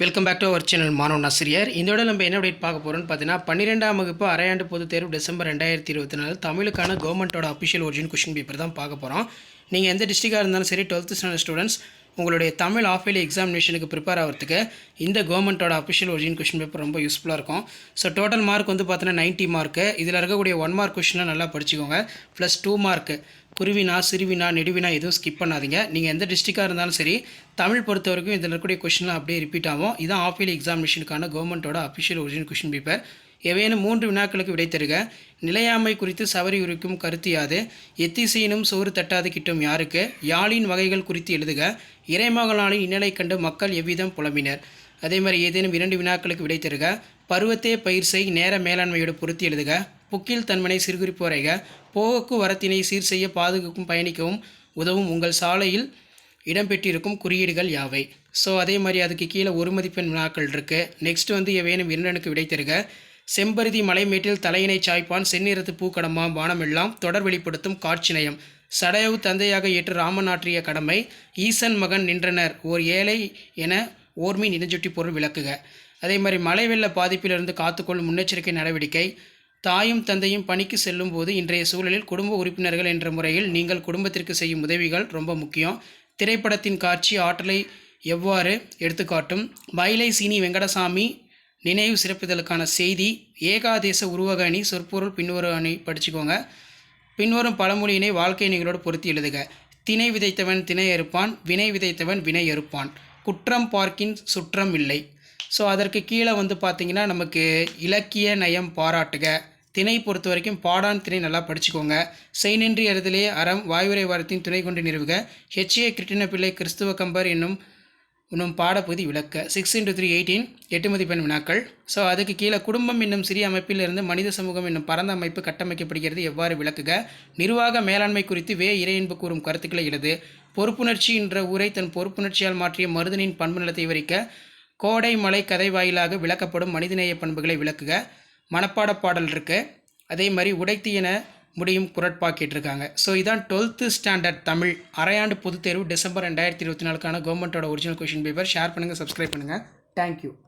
Welcome back to our channel மாணவன் ஆசிரியர். இந்த விட நம்ம என்ன அப்டேட் பார்க்க போகிறோம்னு பார்த்தீங்கன்னா 12ஆம் வகுப்பு அரையாண்டு பொதுத் தேர்வு டிசம்பர் 2024 தமிழுக்கான கவர்மெண்ட்டோட அஃபிஷியல் ஒரிஜின் கொஷின் பேப்பர் தான் பார்க்க போகிறோம். நீங்கள் எந்த டிஸ்ட்ரிக்டாக இருந்தாலும் சரி 12th ஸ்டாண்டர்ட் ஸ்டூடெண்ட்ஸ் உங்களுடைய தமிழ் ஆஃப் இயர்லி எக்ஸாமினேஷனுக்கு ப்ரிப்பேர் ஆகிறதுக்கு இந்த கவர்மெண்ட்டோட அஃபிஷியல் ஒரிஜின் கொஷின் பேப்பர் ரொம்ப யூஸ்ஃபுல்லாக இருக்கும். ஸோ டோட்டல் மார்க் வந்து பார்த்தீங்கன்னா 90 மார்க்கு. இதில் இருக்கக்கூடிய 1 மார்க் கொஷின்லாம் நல்லா படிச்சுக்கோங்க. ப்ளஸ் 2 மார்க்கு குருவினா சிறுவினா நெடுவினா எதுவும் ஸ்கிப் பண்ணாதீங்க. நீங்கள் எந்த டிஸ்ட்ரிக்டாக இருந்தாலும் சரி தமிழ் பொறுத்த வரைக்கும் இதில் இருக்கக்கூடிய கொஷின்லாம் அப்படியே ரிப்பீட் ஆகும். இதுதான் ஆஃப் இயர்லி எக்ஸாமினேஷனுக்கான கவர்மெண்ட்டோட அஃபிஷியல் ஒரிஜின் கொஷின் பேப்பர். எவையேனும் 3 வினாக்களுக்கு விடை தருக. நிலையாமை குறித்து சவரி உரிக்கும் கருத்து யாது? எத்திசையினும் சோறு தட்டாது கிட்டும் யாருக்கு? யாழின் வகைகள் குறித்து எழுதுக. இறைமகளாலின் இன்னலை கண்டு மக்கள் எவ்விதம் புலம்பினர்? அதே மாதிரி ஏதேனும் 2 வினாக்களுக்கு விடை தருக. பருவத்தே பயிர் செய் நேர மேலாண்மையோடு பொருத்தி எழுதுக. புக்கில் தன்மனை சிறுகுறிப்பு வரைக. போக்கு வரத்தினை சீர் செய்ய பாதுகாக்கும் பயணிக்கவும் உதவும் உங்கள் சாலையில் இடம்பெற்றிருக்கும் குறியீடுகள் யாவை? ஸோ அதே மாதிரி அதுக்கு கீழே ஒரு மதிப்பெண் வினாக்கள் இருக்குது. நெக்ஸ்ட் வந்து எவையேனும் 2 விடை தருக. செம்பருதி மலைமேட்டில் தலையினை சாய்ப்பான் செந்நிறத்து பூக்கடமாம் வானமெல்லாம் தொடர் வெளிப்படுத்தும் காட்சிநயம். சடையவு தந்தையாக ஏற்று ராமன் ஆற்றிய கடமை. ஈசன் மகன் நின்றனர் ஓர் ஏழை என ஓர்மீன் இனஞ்சுட்டி பொருள் விளக்குக. அதே மாதிரி மழை வெள்ள பாதிப்பிலிருந்து காத்துக்கொள்ளும் முன்னெச்சரிக்கை நடவடிக்கை. தாயும் தந்தையும் பணிக்கு செல்லும் போது இன்றைய சூழலில் குடும்ப உறுப்பினர்கள் என்ற முறையில் நீங்கள் குடும்பத்திற்கு செய்யும் உதவிகள் ரொம்ப முக்கியம். திரைப்படத்தின் காட்சி ஆற்றலை எவ்வாறு எடுத்துக்காட்டும்? மயிலை சீனி வெங்கடசாமி நினைவு சிறப்பிதழுக்கான செய்தி. ஏகாதேச உருவக அணி சொற்பொருள் பின்வரும் அணி படிச்சுக்கோங்க. பின்வரும் பழமொழியினை வாழ்க்கை நிகழோடு பொருத்தி எழுதுக. திணை விதைத்தவன் திணை அறுப்பான், வினை விதைத்தவன் வினை அறுப்பான், குற்றம் பார்க்கின் சுற்றம் இல்லை. ஸோ அதற்கு கீழே வந்து பார்த்திங்கன்னா நமக்கு இலக்கிய நயம் பாராட்டுக. திணை பொறுத்த வரைக்கும் பாடான் திணை நல்லா படிச்சுக்கோங்க. செய்நின்றி அறிதலே அறம் வாயுரை வாரத்தின் துணை கொண்டு நிறுவுக. ஹெச்ஏ கிருட்டின பிள்ளை கிறிஸ்துவ கம்பர் என்னும் பாடப்பகுதி விளக்க. 6×3 18 8 மதிப்பெண் வினாக்கள். ஸோ அதுக்கு கீழே குடும்பம் என்னும் சிறிய அமைப்பிலிருந்து மனித சமூகம் என்னும் பரந்த அமைப்பு கட்டமைக்கப்படுகிறது எவ்வாறு விளக்குக. நிர்வாக மேலாண்மை குறித்து இறையன்பு கூறும் கருத்துக்களை எழுது. பொறுப்புணர்ச்சி என்ற ஊரை தன் பொறுப்புணர்ச்சியால் மாற்றிய மருதனின் பண்பு நிலத்தை விவரிக்க. கோடை மலை கதை வாயிலாக விளக்கப்படும் மனிதநேய பண்புகளை விளக்குக. மனப்பாட பாடல் இருக்குது. அதே மாதிரி உடைத்து என முடியும் குரட்பா கேட்டிருக்காங்க. ஸோ இதான் 12th ஸ்டாண்டர்ட் தமிழ் அரையாண்டு பொதுத் தேர்வு டிசம்பர் 2024 கவர்மெண்ட்டோட ஒரிஜினல் கொஷின் பேப்பர். ஷேர் பண்ணுங்கள், சப்ஸ்கிரைப் பண்ணுங்கள். தேங்க்யூ.